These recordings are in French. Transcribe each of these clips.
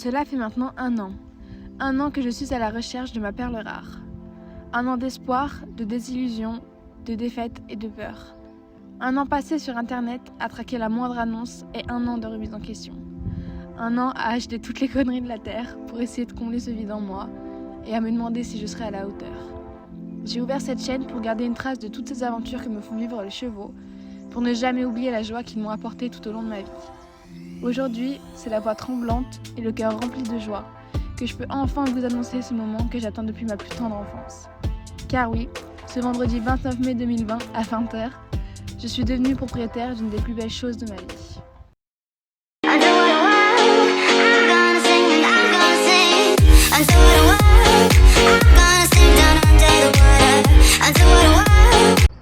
Cela fait maintenant 1 an. 1 an que je suis à la recherche de ma perle rare. 1 an d'espoir, de désillusion, de défaite et de peur. 1 an passé sur internet à traquer la moindre annonce et 1 an de remise en question. 1 an à acheter toutes les conneries de la terre pour essayer de combler ce vide en moi et à me demander si je serais à la hauteur. J'ai ouvert cette chaîne pour garder une trace de toutes ces aventures que me font vivre les chevaux, pour ne jamais oublier la joie qu'ils m'ont apportée tout au long de ma vie. Aujourd'hui, c'est la voix tremblante et le cœur rempli de joie que je peux enfin vous annoncer ce moment que j'attends depuis ma plus tendre enfance. Car oui, ce vendredi 29 mai 2020 à 20h, je suis devenue propriétaire d'une des plus belles choses de ma vie.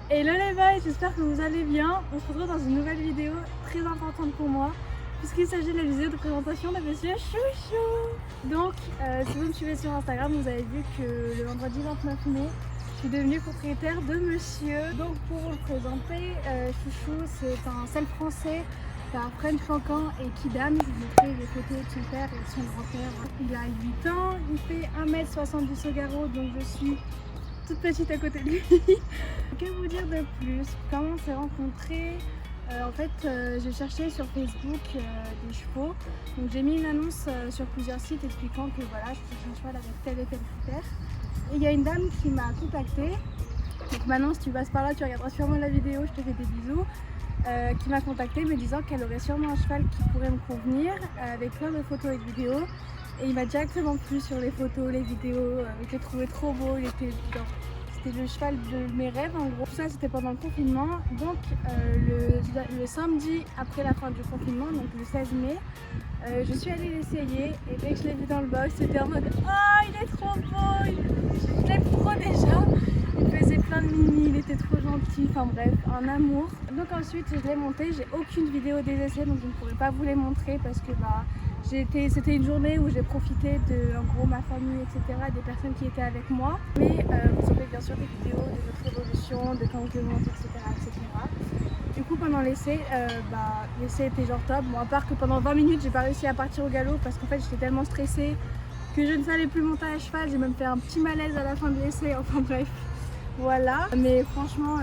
Hello les boys, j'espère que vous allez bien. On se retrouve dans une nouvelle vidéo très importante pour moi, puisqu'il s'agit de la vidéo de présentation de Monsieur Chouchou. Donc, si vous me suivez sur Instagram, vous avez vu que le vendredi 29 mai, je suis devenue propriétaire de Monsieur. Donc, pour vous le présenter, Chouchou, c'est un sel français, c'est un French Cancan et Kidam. Je vous montrer les photos de son père et de son grand-père. Il a 8 ans, il fait 1m70 au garrot, donc je suis toute petite à côté de lui. Que vous dire de plus? Comment on s'est rencontrés? En fait, j'ai cherché sur Facebook des chevaux. Donc j'ai mis une annonce sur plusieurs sites expliquant que voilà, je cherche un cheval avec tel et tel critère. Et il y a une dame qui m'a contactée. Donc maintenant, si tu passes par là, tu regarderas sûrement la vidéo, je te fais des bisous. Qui m'a contactée me disant qu'elle aurait sûrement un cheval qui pourrait me convenir, avec plein de photos et de vidéos. Et il m'a directement plu sur les photos, les vidéos, je l'ai trouvé trop beau, c'était le cheval de mes rêves en gros. Tout ça c'était pendant le confinement, donc le samedi après la fin du confinement, donc le 16 mai, je suis allée l'essayer et dès que je l'ai vu dans le box, c'était en mode « Oh, il est trop beau, je l'aime trop déjà !» Il faisait plein de mimi, il était trop gentil, enfin bref, un amour. Donc ensuite je l'ai monté, j'ai aucune vidéo des essais donc je ne pourrais pas vous les montrer parce que c'était une journée où j'ai profité de en gros ma famille etc, des personnes qui étaient avec moi. Mais vous aurez bien sûr des vidéos de notre évolution, de quand je monte etc. Du coup pendant l'essai, l'essai était genre top. Bon à part que pendant 20 minutes j'ai pas réussi à partir au galop parce qu'en fait j'étais tellement stressée que je ne savais plus monter à cheval. J'ai même fait un petit malaise à la fin de l'essai, enfin bref. Voilà, mais franchement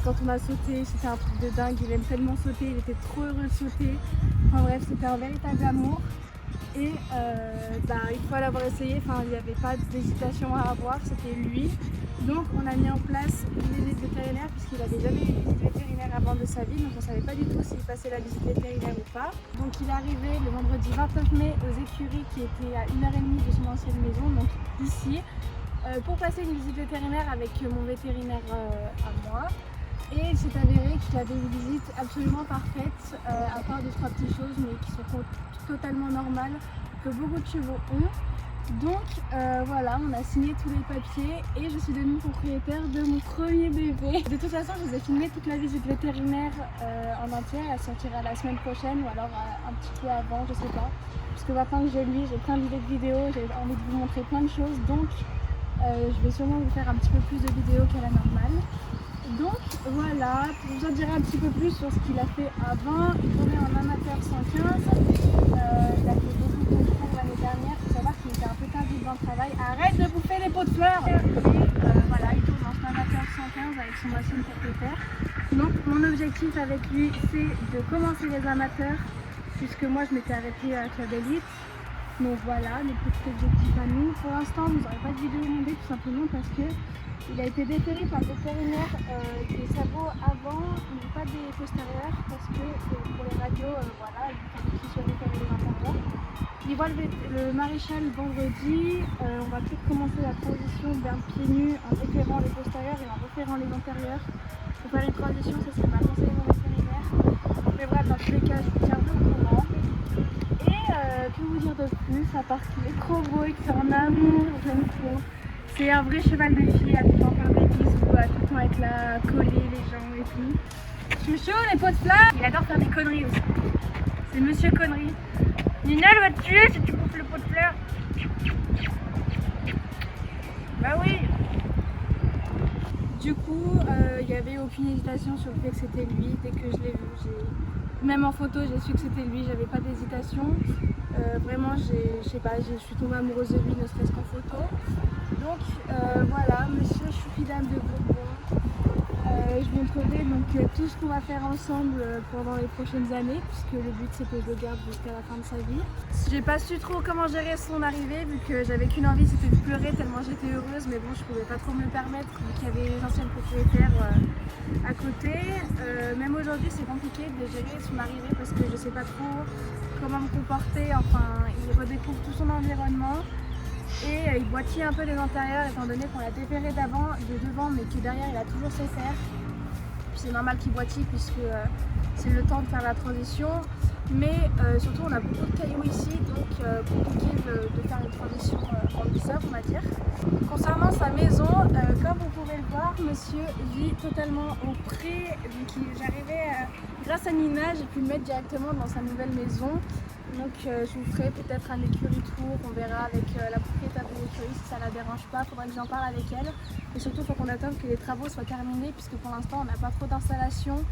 quand on a sauté, c'était un truc de dingue, il aime tellement sauter, il était trop heureux de sauter. Enfin bref, c'était un véritable amour. Et une fois l'avoir essayé, il n'y avait pas d'hésitation à avoir, c'était lui. Donc on a mis en place une visite vétérinaire puisqu'il n'avait jamais eu une visite vétérinaire avant de sa vie, donc on ne savait pas du tout s'il passait la visite vétérinaire ou pas. Donc il est arrivé le vendredi 29 mai aux écuries qui étaient à 1h30 de son ancienne maison, donc ici. Pour passer une visite vétérinaire avec mon vétérinaire à moi. Et il s'est avéré qu'il avait une visite absolument parfaite, à part 2-3 petites choses, mais qui sont totalement normales, que beaucoup de chevaux ont. Donc voilà, on a signé tous les papiers et je suis devenue propriétaire de mon premier bébé. De toute façon, je vous ai filmé toute la visite vétérinaire en entière, elle sortira la semaine prochaine ou alors un petit peu avant, je sais pas. Parce que maintenant que j'ai lui, j'ai plein d'idées de vidéos, j'ai envie de vous montrer plein de choses, donc je vais sûrement vous faire un petit peu plus de vidéos qu'à la normale. Donc voilà, pour vous en dire un petit peu plus sur ce qu'il a fait avant, il tournait en amateur 115, il a fait beaucoup de concours l'année dernière, il faut savoir qu'il était un peu tardif dans le travail. Arrête de bouffer les pots de fleurs. Voilà, il tourne en amateur 115 avec son ancienne propriétaire. Donc mon objectif avec lui c'est de commencer les amateurs, puisque moi je m'étais arrêtée à Club Elite. Donc voilà, le petit objectif à nous. Pour l'instant, vous n'aurez pas de vidéo montée tout simplement parce que il a été déterré par le vétérinaire des sabots avant, mais pas des postérieurs parce que pour les radios, voilà, il fallait qu'ils soient déterrés les intérieurs. Il voit le maréchal vendredi, on va peut-être commencer la transition vers pieds nus en déterrant les postérieurs et en referrant les antérieurs. Pour faire une transition, ça serait ma conseiller mon vétérinaire. Mais bref, dans tous les cas, je vous tiendrai au courant. Que vous dire de plus, à part qu'il est trop beau et que c'est un amour, j'aime trop. C'est un vrai cheval de fille, à tout le temps faire des bisous, à tout le temps être là, coller les gens et tout. Chouchou, les pots de fleurs, il adore faire des conneries aussi. C'est Monsieur Connerie. Nina, elle va te tuer si tu bouffes le pot de fleurs. Bah oui. Du coup, il n'y avait aucune hésitation sur le fait que c'était lui. Dès que je l'ai vu, même en photo, j'ai su que c'était lui, j'avais pas d'hésitation. Vraiment, je sais pas, je suis tombée amoureuse de lui, ne serait-ce qu'en photo. Donc voilà, monsieur Choupidam de Bourbon. Je vous montrerai donc tout ce qu'on va faire ensemble pendant les prochaines années, puisque le but c'est que je le garde jusqu'à la fin de sa vie. J'ai pas su trop comment gérer son arrivée, vu que j'avais qu'une envie, c'était de pleurer tellement j'étais heureuse, mais bon, je pouvais pas trop me le permettre, vu qu'il y avait les anciennes propriétaires à côté. Même aujourd'hui, c'est compliqué de gérer son arrivée parce que je sais pas trop comment me comporter. Enfin, il redécouvre tout son environnement. Et il boitille un peu les intérieurs étant donné qu'on l'a déperré de devant mais que derrière il a toujours ses fers. Puis c'est normal qu'il boitille puisque c'est le temps de faire la transition. Mais surtout on a beaucoup de cailloux ici, donc compliqué de faire une transition en douceur on va dire. Concernant sa maison, comme vous pouvez le voir, monsieur vit totalement au pré, vu que j'arrivais grâce à Nina, j'ai pu le mettre directement dans sa nouvelle maison. Donc je vous ferai peut-être un écurie tour, on verra avec la propriétaire de l'écurie si ça la dérange pas, il faudra que j'en parle avec elle. Et surtout il faut qu'on attende que les travaux soient terminés puisque pour l'instant on n'a pas trop d'installation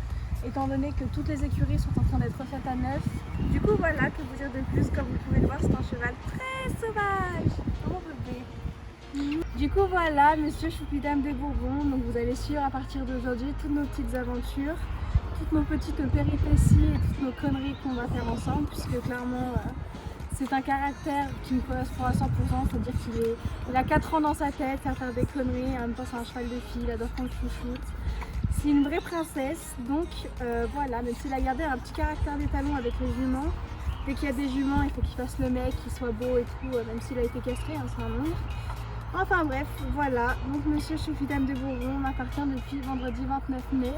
étant donné que toutes les écuries sont en train d'être refaites à neuf. Du coup voilà, que vous dire de plus, comme vous pouvez le voir c'est un cheval très sauvage, mon bébé. Du coup voilà, monsieur Choupidam des Bourbons, donc vous allez suivre à partir d'aujourd'hui toutes nos petites aventures, toutes nos petites péripéties et toutes nos conneries qu'on va faire ensemble, puisque clairement c'est un caractère qui me correspond à 100%, faut dire qu'il a 4 ans dans sa tête, à faire des conneries, en même temps c'est un cheval de fille, il adore qu'on le chouchoute. C'est une vraie princesse, donc voilà, même s'il a gardé un petit caractère d'étalon avec les juments, dès qu'il y a des juments il faut qu'il fasse le mec, qu'il soit beau et tout, même s'il a été castré, hein, c'est un monstre. Enfin bref, voilà, donc monsieur Choupidam de Bourbon m'appartient depuis vendredi 29 mai.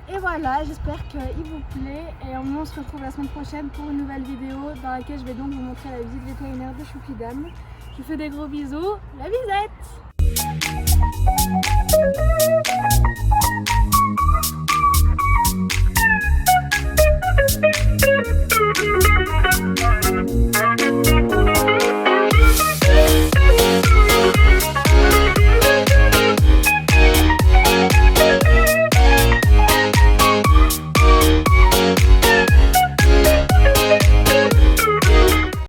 Et voilà, j'espère qu'il vous plaît et on se retrouve la semaine prochaine pour une nouvelle vidéo dans laquelle je vais donc vous montrer la visite vétérinaire de Choupidam. Je vous fais des gros bisous, la visette!